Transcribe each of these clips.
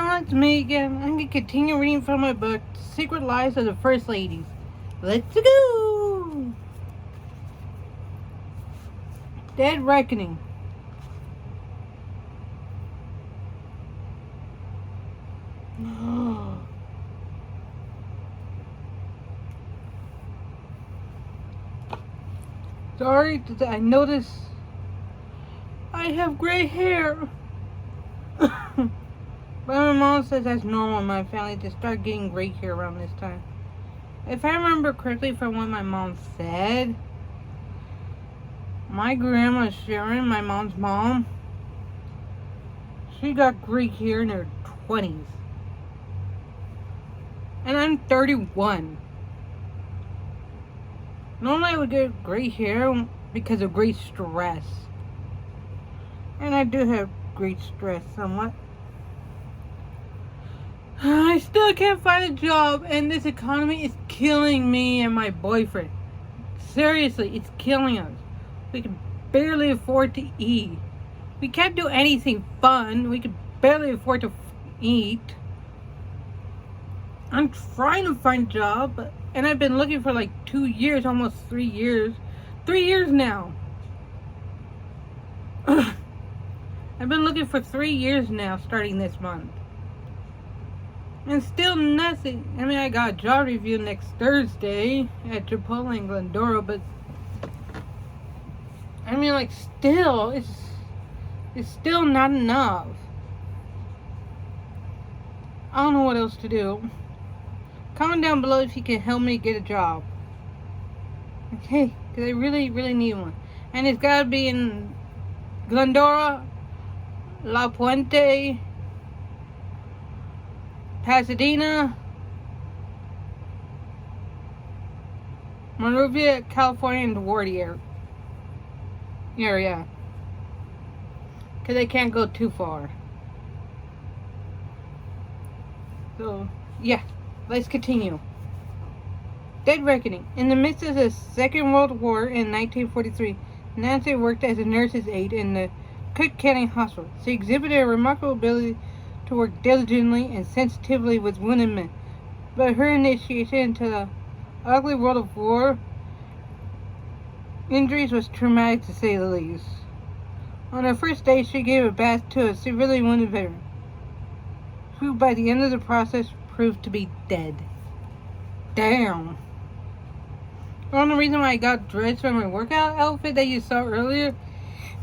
y'all, it's me again. I'm gonna continue reading from my book, Secret Lives of the First Ladies. Let's go! Dead Reckoning. Sorry, I noticed I have gray hair. But my mom says that's normal in my family to start getting gray hair around this time. If I remember correctly from what my mom said, my grandma Sharon, my mom's mom, she got gray hair in her 20s. And I'm 31. Normally I would get gray hair because of great stress. And I do have great stress somewhat. I still can't find a job, and this economy is killing me and my boyfriend. Seriously, it's killing us. We can barely afford to eat. We can't do anything fun. We can barely afford to eat. I'm trying to find a job, and I've been looking for like 2 years, almost 3 years. 3 years now. I've been looking for 3 years now, starting this month. And still nothing. I mean, I got a job review next Thursday at Chipotle in Glendora, but I mean, like, still, it's still not enough. I don't know what else to do. Comment down below if you can help me get a job. Okay, because I really, really need one. And it's got to be in Glendora, La Puente, Pasadena, Monrovia, California, and the Warrior area. Because I can't go too far. So, yeah. Let's continue. Dead Reckoning. In the midst of the Second World War in 1943, Nancy worked as a nurse's aide in the Cook County Hospital. She exhibited a remarkable ability to work diligently and sensitively with wounded men. But her initiation into the ugly world of war injuries was traumatic to say the least. On her first day, she gave a bath to a severely wounded veteran, who by the end of the process proved to be dead. Damn. The only reason why I got dressed for my workout outfit that you saw earlier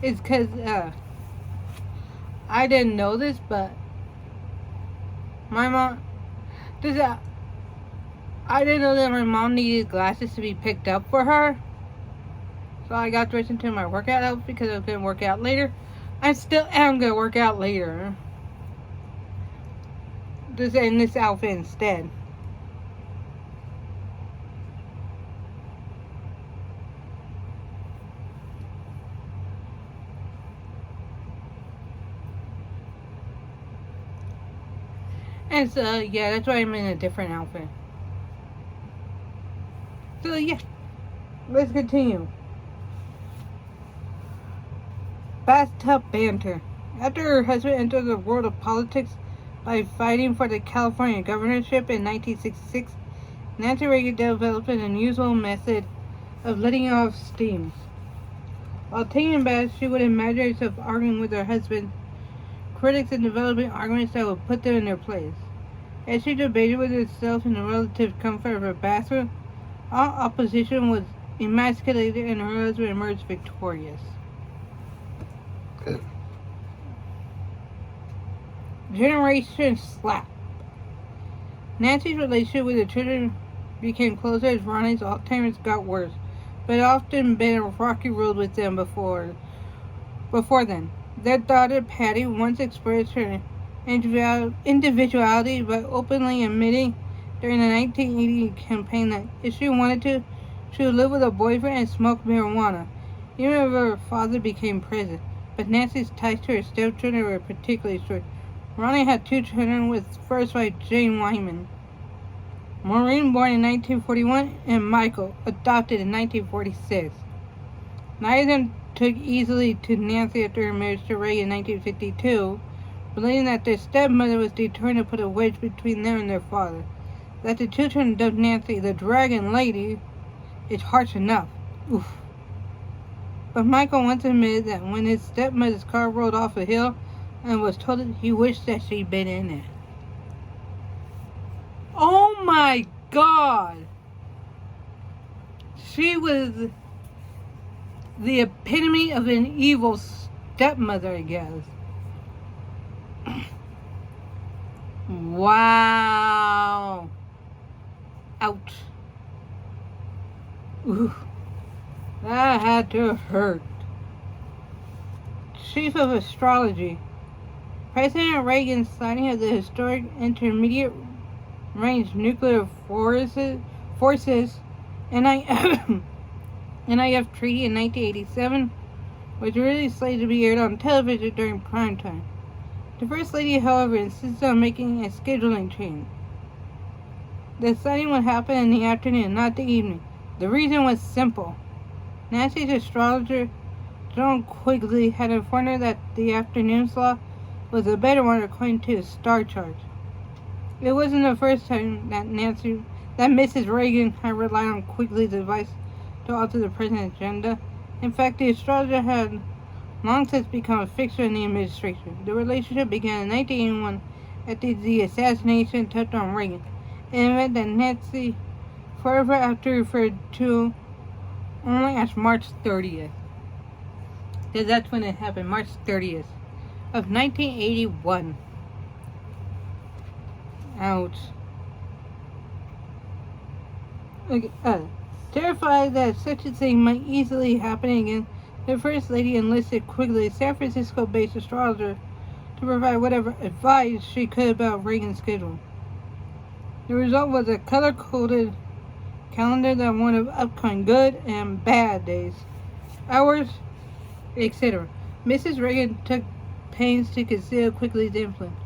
is because I didn't know this, but my mom I didn't know that my mom needed glasses to be picked up for her. So I got dressed into my workout outfit because I was going to work out later. I still am going to work out later. Just in this outfit instead. And so, yeah, that's why I'm in a different outfit. So, yeah. Let's continue. Bathtub banter. After her husband entered the world of politics by fighting for the California governorship in 1966, Nancy Reagan developed an unusual method of letting off steam. While taking baths, she would imagine herself arguing with her husband, critics, and developing arguments that would put them in their place. As she debated with herself in the relative comfort of her bathroom, all opposition was emasculated and her husband emerged victorious. Generation Slap. Nancy's relationship with the children became closer as Ronnie's Alzheimer's got worse, but it often been a rocky road with them before then. Their daughter Patty once expressed her individuality by openly admitting during the 1980 campaign that if she wanted to, she would live with a boyfriend and smoke marijuana, even if her father became president. But Nancy's ties to her stepchildren were particularly strict. Ronnie had 2 children with first wife Jane Wyman, Maureen, born in 1941, and Michael, adopted in 1946. Neither of them took easily to Nancy after her marriage to Ray in 1952. believing that their stepmother was determined to put a wedge between them and their father. That the children dubbed Nancy the Dragon Lady is harsh enough. Oof. But Michael once admitted that when his stepmother's car rolled off a hill and was totaled, he wished that she'd been in it. Oh my God! She was the epitome of an evil stepmother, I guess. Wow. Ouch. Ooh. That had to hurt. Chief of Astrology. President Reagan's signing of the historic Intermediate Range Nuclear Forces NIF Treaty in 1987 was really slated to be aired on television during prime time. The First Lady, however, insisted on making a scheduling change. The signing would happen in the afternoon, not the evening. The reason was simple. Nancy's astrologer, John Quigley, had informed her that the afternoon slot was a better one according to his star chart. It wasn't the first time that Mrs. Reagan had relied on Quigley's advice to alter the president's agenda. In fact, the astrologer had long since become a fixture in the administration. The relationship began in 1981 after the assassination touched on Reagan, an event that Nancy forever after referred to only as March 30th. Because that's when it happened, March 30th of 1981. Ouch. Okay, terrified that such a thing might easily happen again, the First Lady enlisted Quigley, a San Francisco-based astrologer, to provide whatever advice she could about Reagan's schedule. The result was a color-coded calendar that warned of upcoming good and bad days, hours, etc. Mrs. Reagan took pains to conceal Quigley's influence.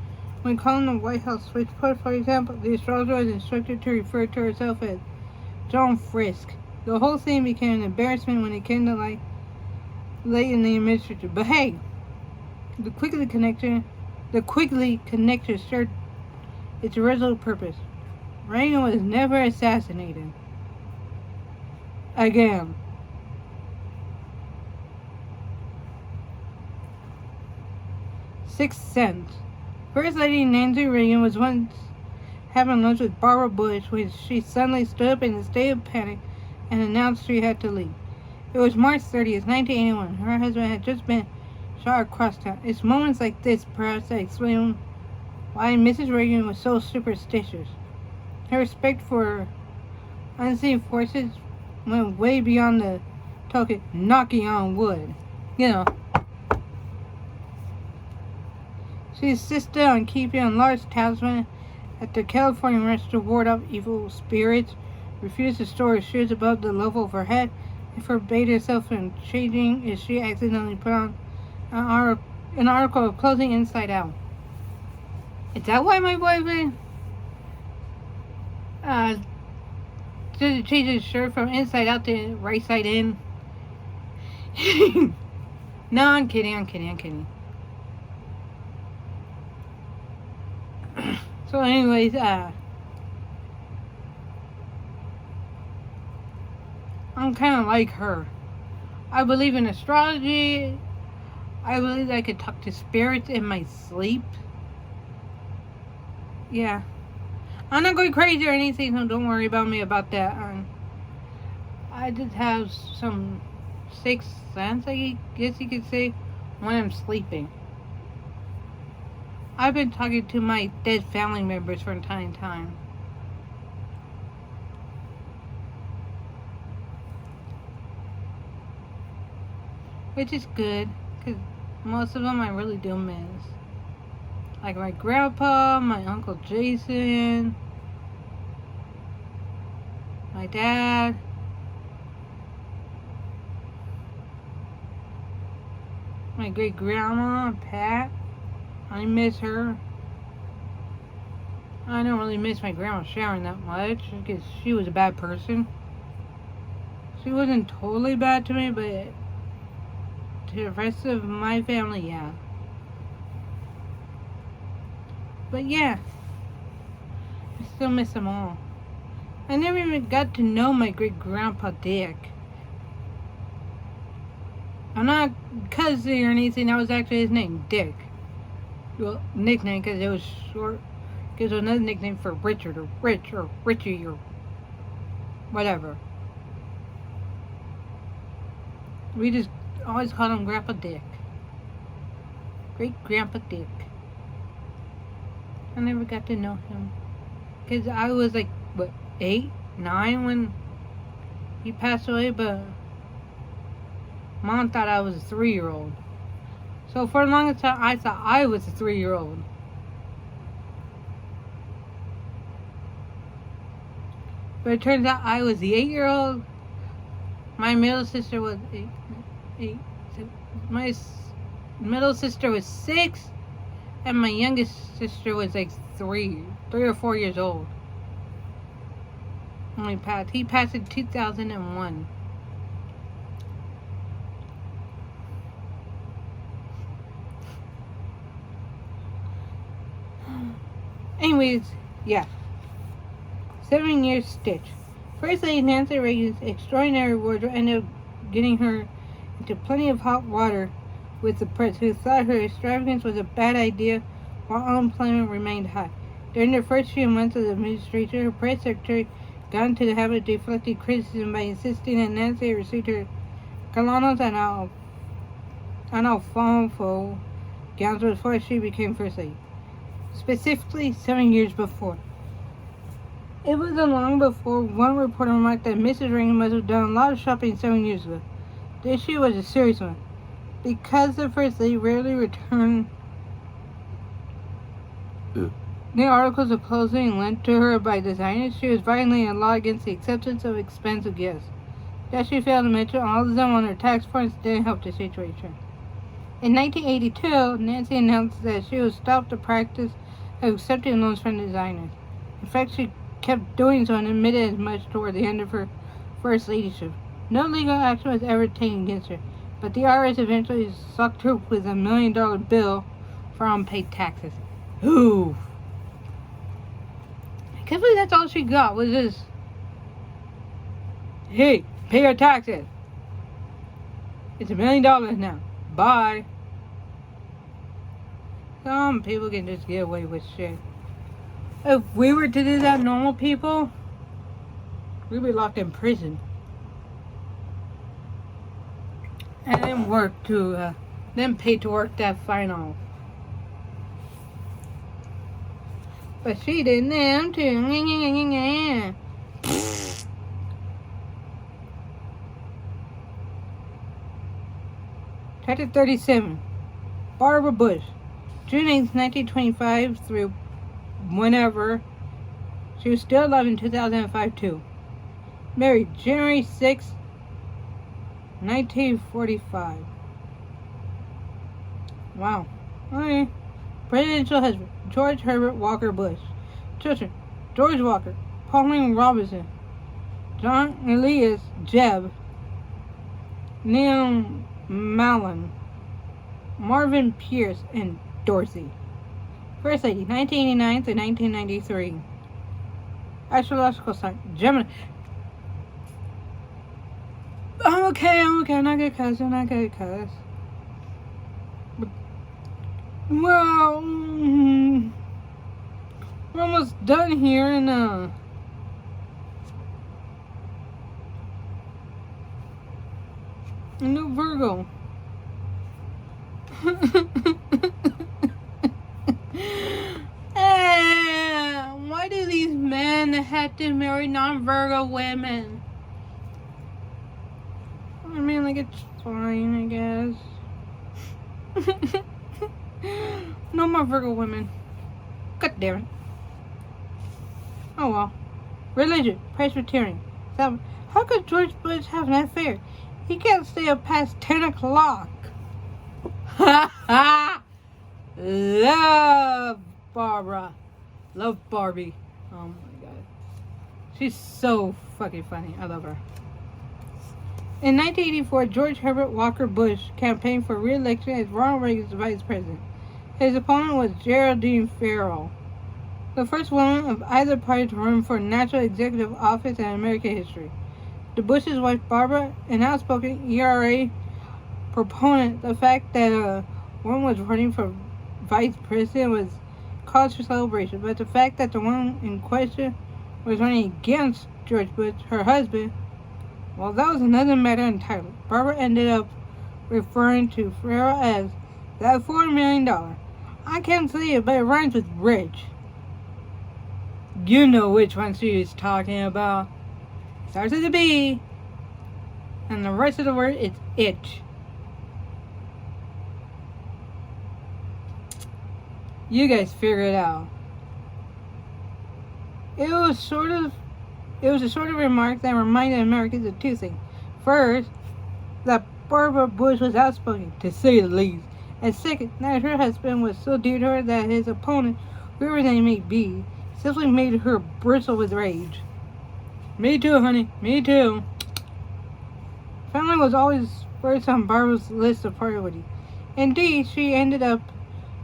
When calling the White House switchboard, for example, the astrologer was instructed to refer to herself as Joan Frisk. The whole thing became an embarrassment when it came to light late in the administration. But hey, the Quigley connector served its original purpose. Reagan was never assassinated. Again. Sixth Sense. First Lady Nancy Reagan was once having lunch with Barbara Bush when she suddenly stood up in a state of panic and announced she had to leave. It was March 30th, 1981. Her husband had just been shot across town. It's moments like this, perhaps, that explain why Mrs. Reagan was so superstitious. Her respect for unseen forces went way beyond the talking knocking on wood. You know. She insisted on keeping a large talisman at the California ranch to ward off evil spirits, refused to store her shoes above the level of her head, and forbade herself from changing if she accidentally put on an article of clothing inside out. Is that why my boyfriend change his shirt from inside out to right side in? No, I'm kidding. So anyways, I'm kind of like her. I believe in astrology. I believe that I could talk to spirits in my sleep. Yeah. I'm not going crazy or anything, so don't worry about me about that. I just have some sixth sense, I guess you could say, when I'm sleeping. I've been talking to my dead family members from time to time. Which is good, because most of them I really do miss. Like my grandpa, my Uncle Jason, my dad, my great grandma, Pat. I miss her. I don't really miss my grandma Sharon that much, because she was a bad person. She wasn't totally bad to me, but to the rest of my family, yeah. But yeah, I still miss them all. I never even got to know my great grandpa Dick. I'm not cousin or anything. That was actually his name, Dick. Well, nickname because it was short. Because it was another nickname for Richard or Rich or Richie or whatever. We just always called him Grandpa Dick. Great Grandpa Dick. I never got to know him. Because I was like, what, 8, 9 when he passed away, but Mom thought I was a 3-year-old. So for the longest time, I thought I was a 3-year-old. But it turns out I was the 8-year-old. My middle sister was 8. My middle sister was 6. And my youngest sister was like 3 or 4 years old. He passed in 2001. Anyways, yeah. 7 years stitch. First Lady Nancy Reagan's extraordinary wardrobe ended up getting her into plenty of hot water with the press, who thought her extravagance was a bad idea while unemployment remained high. During the first few months of the administration, her press secretary got into the habit of deflecting criticism by insisting that Nancy received her Colonos and Alfonso gowns before she became First Lady. Specifically, 7 years before. It wasn't long before one reporter remarked that Mrs. Reagan must have done a lot of shopping 7 years ago. The issue was a serious one. Because the First Lady rarely returned the articles of clothing lent to her by designers, she was violating a law against the acceptance of expensive gifts. That she failed to mention, all of them on her tax forms didn't help the situation. In 1982, Nancy announced that she would stop the practice of accepting loans from designers. In fact, she kept doing so and admitted as much toward the end of her first ladyship. No legal action was ever taken against her, but the IRS eventually sucked her with a $1 million bill for unpaid taxes. Ooh. I can't believe that's all she got was this. Hey, pay your taxes. It's $1 million now. Bye. Some people can just get away with shit. If we were to do that, normal people, we'd be locked in prison. And then pay to work that fine off. But she didn't have to. Chapter 37. Barbara Bush. June 8, 1925 through whenever. She was still alive in 2005 too. Married January 6, 1945. Wow. Okay. Presidential husband, George Herbert Walker Bush. Children, George Walker, Pauline Robinson, John Elias Jebb, Neil Mallon, Marvin Pierce, and Dorothy. First Lady, 1989 to 1993. Astrological sign, Gemini. I'm okay, I'm not gonna cuss, Well, we're almost done here, and no Virgo. Why do these men have to marry non-Virgo women? I mean, like, it's fine, I guess. No more Virgo women. God damn it. Oh well. Religion, Presbyterian. So, how could George Bush have an affair? He can't stay up past 10 o'clock. Ha ha! Love Barbara. Love Barbie. Oh my god. She's so fucking funny. I love her. In 1984, George Herbert Walker Bush campaigned for re-election as Ronald Reagan's vice president. His opponent was Geraldine Farrell, the first woman of either party to run for national executive office in American history. The Bush's wife Barbara, an outspoken ERA proponent, the fact that a woman was running for vice president was cause for celebration, but the fact that the woman in question was running against George Bush, her husband, well, that was another matter entirely. Barbara ended up referring to Farrell as that $4 million. I can't say it, but it rhymes with rich. You know which one she is talking about. Starts with a B, and the rest of the word is itch. You guys figure it out. It was a sort of remark that reminded Americans of two things. First, that Barbara Bush was outspoken, to say the least. And second, that her husband was so dear to her that his opponent, whoever they may be, simply made her bristle with rage. Me too, honey. Me too. Family was always first on Barbara's list of priorities. Indeed, she ended up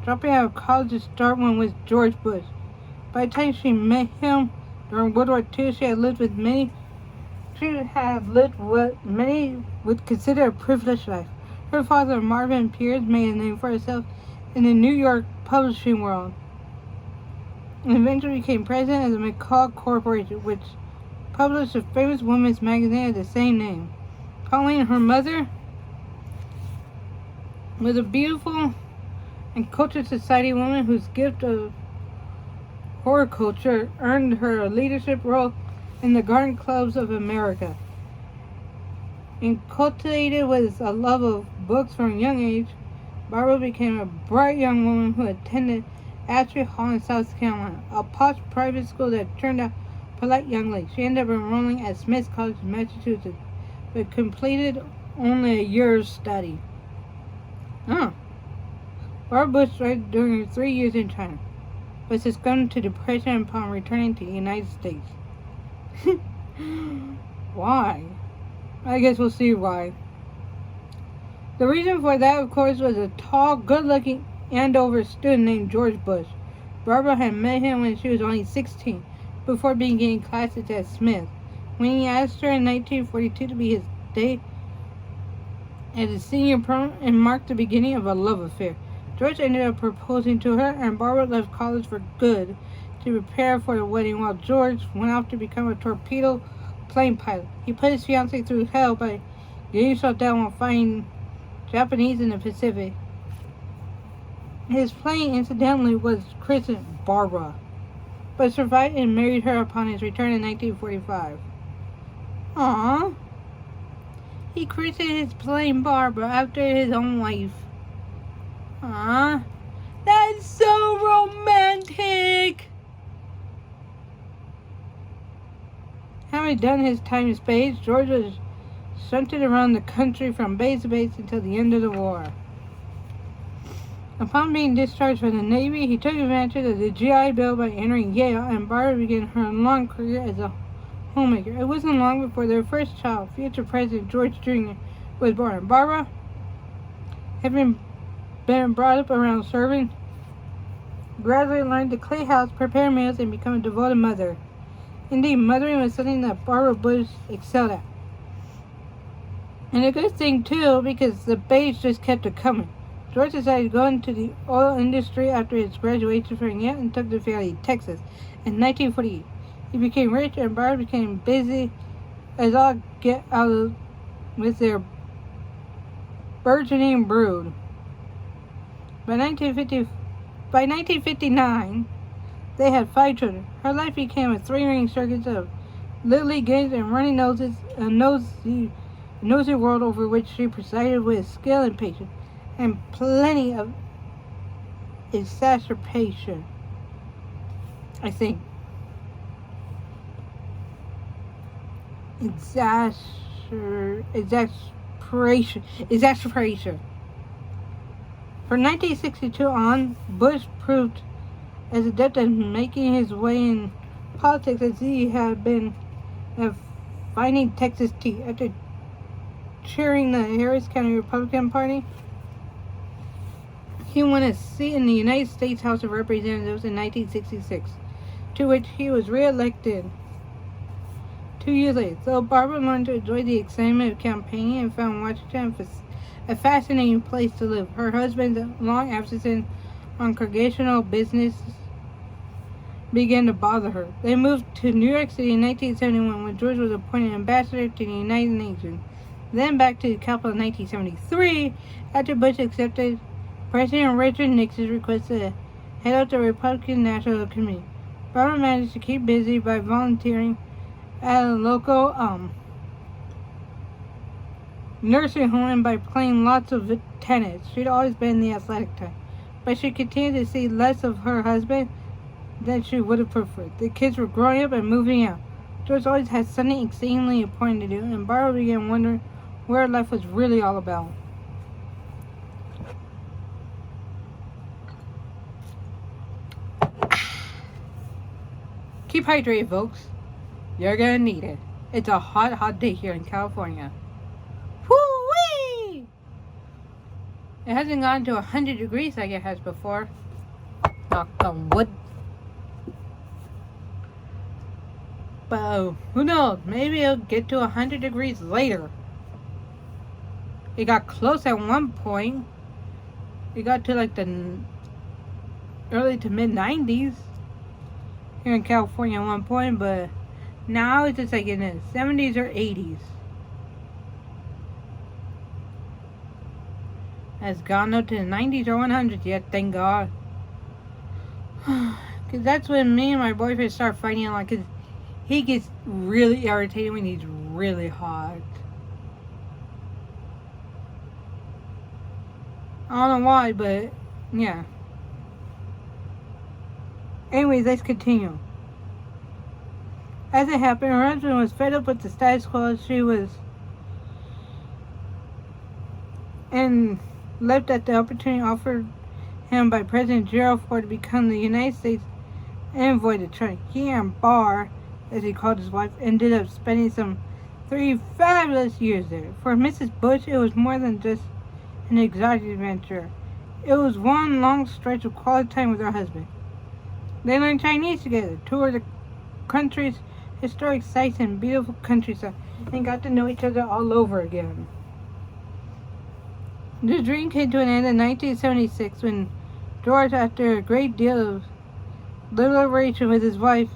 dropping out of college to start one with George Bush. By the time she met him during World War II, she had lived what many would consider a privileged life. Her father, Marvin Pierce, made a name for himself in the New York publishing world, and eventually became president of the McCall Corporation, which published a famous women's magazine of the same name. Pauline, her mother, was a beautiful and cultured society woman whose gift of horticulture earned her a leadership role in the garden clubs of America. And cultivated with a love of books from a young age, Barbara became a bright young woman who attended Ashby Hall in South Carolina, a posh private school that turned out polite young lady. She ended up enrolling at Smith College in Massachusetts, but completed only a year's study. Barbara Bush died during her 3 years in China, but succumbed to depression upon returning to the United States. Why? I guess we'll see why. The reason for that, of course, was a tall, good-looking Andover student named George Bush. Barbara had met him when she was only 16, before beginning classes at Smith. When he asked her in 1942 to be his date at his senior prom, it marked the beginning of a love affair. George ended up proposing to her, and Barbara left college for good to prepare for the wedding, while George went off to become a torpedo plane pilot. He put his fiancée through hell by getting shot down while fighting Japanese in the Pacific. His plane, incidentally, was christened Barbara, but survived and married her upon his return in 1945. Aww. He christened his plane Barbara after his own wife. Aww. That's so romantic! Having done his time in space, George was shunted around the country from base to base until the end of the war. Upon being discharged from the Navy, he took advantage of the GI Bill by entering Yale, and Barbara began her long career as a homemaker. It wasn't long before their first child, future President George Jr., was born. Barbara, having been brought up around serving, gradually learned to clean house, prepare meals, and become a devoted mother. Indeed, mothering was something that Barbara Bush excelled at. And a good thing, too, because the babes just kept it coming. George decided to go into the oil industry after his graduation from Yale and took to Valley, Texas, in 1948. He became rich, and Barbara became busy as all get out with their burgeoning brood. By 1959, they had 5 children. Her life became a 3-ring circus of little league games and runny noses, a nosy world over which she presided with skill and patience, and plenty of exacerbation, I think. Exasperation. From 1962 on, Bush proved as adept at making his way in politics as he had been at finding Texas tea. After chairing the Harris County Republican Party, He won a seat in the United States House of Representatives in 1966, to which he was re-elected 2 years later. So Barbara learned to enjoy the excitement of campaigning and found Washington a fascinating place to live. Her husband's long absence on congressional business began to bother her. They moved to New York City in 1971 when George was appointed ambassador to the United Nations. Then back to the capital in 1973 after Bush accepted President Richard Nixon's request to head up the Republican National Committee. Barbara managed to keep busy by volunteering at a local nursing home and by playing lots of tennis. She'd always been the athletic type, but she continued to see less of her husband than she would have preferred. The kids were growing up and moving out. George always had something exceedingly important to do, and Barbara began wondering where life was really all about. Keep hydrated, folks. You're gonna need it. It's a hot, hot day here in California. Woo-wee! It hasn't gone to 100 degrees like it has before. Knock on wood. But who knows? Maybe it'll get to 100 degrees later. It got close at one point. It got to like the early to mid 90s here in California at one point, but now it's just like in the 70s or 80s. Has gone up to the 90s or 100s yet, thank God. Because that's when me and my boyfriend start fighting a lot, because he gets really irritated when he's really hot. I don't know why, but yeah. Anyways, let's continue. As it happened, her husband was fed up with the status quo she was and left at the opportunity offered him by President Gerald Ford to become the United States envoy to China. He and Barr, as he called his wife, ended up spending some 3 fabulous years there. For Mrs. Bush, it was more than just an exotic adventure. It was one long stretch of quality time with her husband. They learned Chinese together, toured the country's historic sites and beautiful countryside, and got to know each other all over again. The dream came to an end in 1976 when George, after a great deal of deliberation with his wife,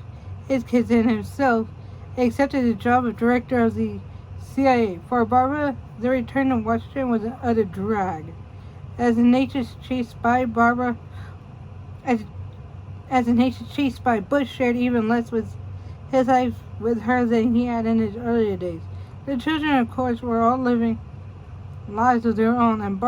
his kids, and himself, accepted the job of director of the CIA. For Barbara, the return to Washington was an utter drag. As a nation's chief spy, as a nation's chief spy, Bush shared even less with his life with her than he had in his earlier days. The children, of course, were all living lives of their own, and